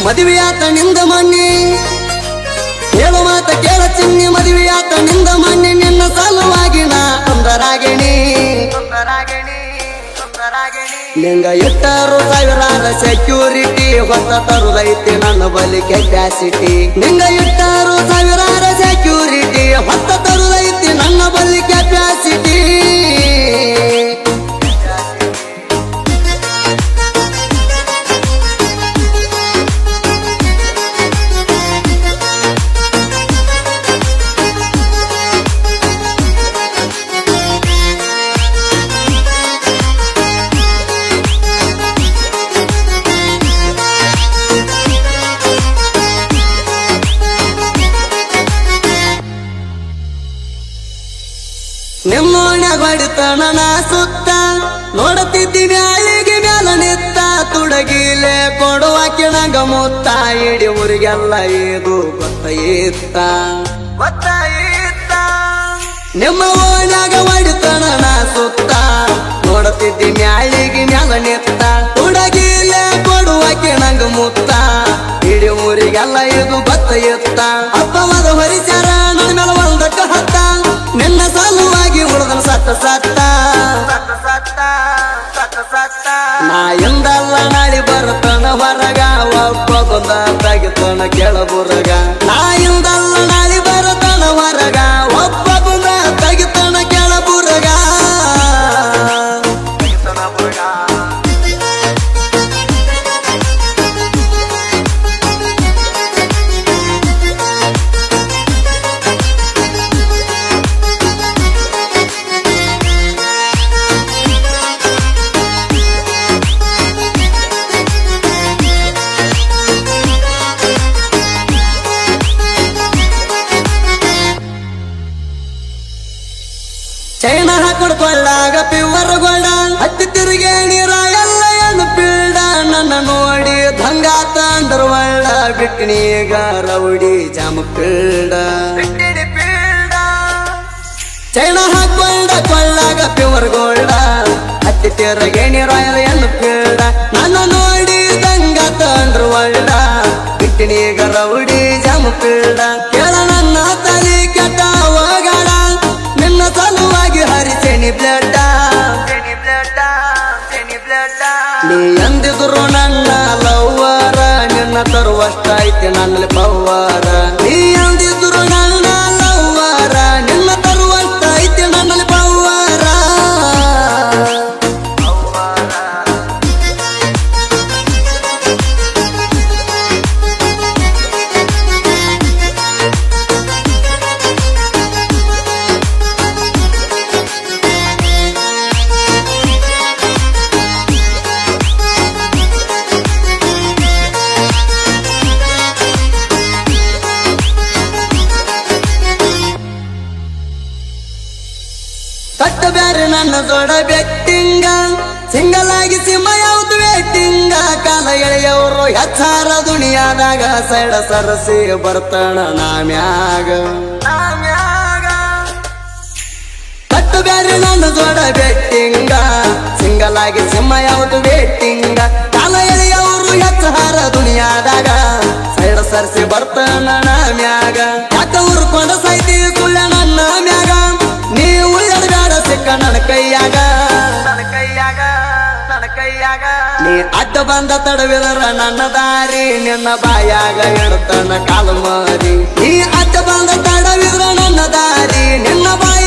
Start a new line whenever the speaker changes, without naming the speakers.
ಮದುವೆಯಾತ ನಿಂದ ಮಣ್ಣಿ ಹೇಳು ಮಾತ ಕೇಳ ಚಿನ್ನಿ ಮದುವೆಯಾತ ನಿಂದ ಮಣ್ಣಿ ನಿನ್ನ ಸಲುವಾಗಿ ನಾ ತೊಂದರಾಗಿಣಿ ನಿಂಗ ಇಟ್ಟರು ಸಾವಿರಾರ ಸೆಕ್ಯೂರಿಟಿ ಹೊತ್ತ ತರುದೈತಿ ನನ್ನ ಬಲಿ ಕೆಪಾಸಿಟಿ ನಿಂಗ ಇಟ್ಟರು ಸಾವಿರಾರ ಸೆಕ್ಯೂರಿಟಿ ಹೊತ್ತ ತರುದೈತಿ ನನ್ನ ಬಲಿ ಕೆಪಾಸಿಟಿ ನಿಮ್ಮೋಣ್ಯಾಗ ಹೊಡಿತಣ ನಾ ಸುತ್ತ ನೋಡುತ್ತಿದ್ದಿ ಮ್ಯಾಳಿಗೆ ಮ್ಯಾಲ ನಿತ್ತ ತುಡಗಿಲೆ ಕೊಡುವಾಕಿ ನಂಗ ಮುತ್ತ ಇಡಿ ಊರಿಗೆಲ್ಲ ಇದು ಗೊತ್ತಾಯಿತ್ತ ನಿಮ್ಮ ಓಣ್ಯಾಗ ಹೊಡಿತಣ ನಾ ಸುತ್ತ ನೋಡುತ್ತಿದ್ದಿ ಮ್ಯಾಳಿಗೆ ಮ್ಯಾಲ ನಿತ್ತ ತುಡಗಿಲೆ ಕೊಡುವಾಕಿ ನಂಗ ಮುತ್ತ ಇಡಿ ಊರಿಗೆಲ್ಲ ಇದು ಗೊತ್ತಾಯಿತ್ತ ಅಪ್ಪವಾದ ಹೊರಿಚಾರ ನನ್ನ ಮೇಲೆ ಒಂದಕ್ಕ ಹತ್ತ ನಿನ್ನ ಸಲುವಾಗಿ ಉಳಿದನು ಸತ್ತ ಸತ್ತ ನಾ ಎಂದಲ್ಲ ನಾಳಿ ಬರ್ತನ ಹೊರಗ ಒಬ್ಬ ಬಂದ ತೆಗಿತನ ಕೆಳಬುರಗ ನಾ ಎಂದಲ್ಲ ನಾಳಿ ಬರ್ತನ ಹೊರಗ ಒಬ್ಬ ಬಂದ ತೆಗಿತನ ಕೆಳಬುರಗ ಚೈನ ಹಾಕೊಡ್ಕೊಳ್ಳಾಗ ಪಿವರ್ ಗೋಡ ಹತ್ತಿ ತಿರುಗಿ ನೀರ ಎಲ್ಲ ಏನು ಪೀಡ ನನ್ನ ನೋಡಿ ದಂಗಾತ ಅಂದ್ರ ಒಳ್ಳ ಬಿಟ್ಟಿನೀಗ ರೌಡಿ ಜಾಮ ಪೀಡ ಚೈನ ಹಾಕೊಂಡ ಕೊಳ್ಳಾಗ ಪಿವರ್ ಗೋಲ್ಡ ಹತ್ತಿ ತಿರುಗಿ ನೀರ ಏನು ಪೀಡ ನನ್ನ ನೋಡಿ ದಂಗಾತ ಅಂದ್ರ ಒಳ್ಳ ಬಿಟ್ಟಿನೀಗ ರೌಡಿ ಜಾಮ ಪೀಡ ಕೇಳ ನನ್ನ ತಲೆ ಕೆಟ್ಟ ಹೋಗಾಡ ನಿನ್ನ ಸಲುವಾಗಿ ಹರಿಸೆನಿ ಬ್ಲಡ್ ನೀ ಎಂದಿದ್ರು ನನ್ನ ಲವ್ವರ ನಿನ್ನ ತರುವಷ್ಟೈತಿ ನನ್ನಲ್ಲಿ ಪವ್ವರ ನೀ ಎಂದಿದ್ರು ನನ್ನ ಲವ್ವರ ನಿನ್ನ ತರುವಷ್ಟೈತಿ ನನ್ನಲ್ಲಿ ಪವ್ವರ ಕಟ್ಟ ಬ್ಯಾರೆ ನನ್ನ ಜೋಡ ಬೆಟ್ಟಿಂಗ ಸಿಂಗಲ್ ಆಗಿ ಸಿಂಹ ಯಾವ್ದು ವೇಟಿಂಗ ಕಾಲ ಎಳೆಯವರು ಹೆಚ್ಚಾರ ದುನಿಯಾದಾಗ ಸೈಡ ಸರಸಿ ಬರ್ತಣ ನಾಮ್ಯಾಗ ಕಟ್ಟ ಬ್ಯಾರೆ ನನ್ನ ಜೋಡ ಬೆಟ್ಟಿಂಗ ಸಿಂಗಲ್ ಆಗಿ ಸಿಂಹ ಯಾವ್ದು ವೇಟಿಂಗ ಕಾಲ ಎಳೆಯವರು ಹೆಚ್ಚಾರ ದುನಿಯಾದಾಗ ಸೈಡ ಸರಸಿ ಬರ್ತಣ ನಾಮ್ಯಾಗ ಯಾಕ ಉರ್ಕೊಂಡ ಸೈತಿ ಸುಳ್ಳ ನನ್ನ ಮ್ಯಾಗ ನೀವು ಎಡಗಾಡ ಸಿಕ್ಕ ನನ್ನ ಕೈಯಾಗ ನೀ ಅಡ್ಡ ಬಂದ ತಡವಿದರ ನನ್ನ ದಾರಿ ನಿನ್ನ ಬಾಯಾಗ ಇಡ್ತನ ಕಾಲು ಮಾರಿ ನೀ ಅಡ್ಡ ಬಂದ ತಡವಿದ್ರ ನನ್ನ ದಾರಿ ನಿನ್ನ ಬಾಯ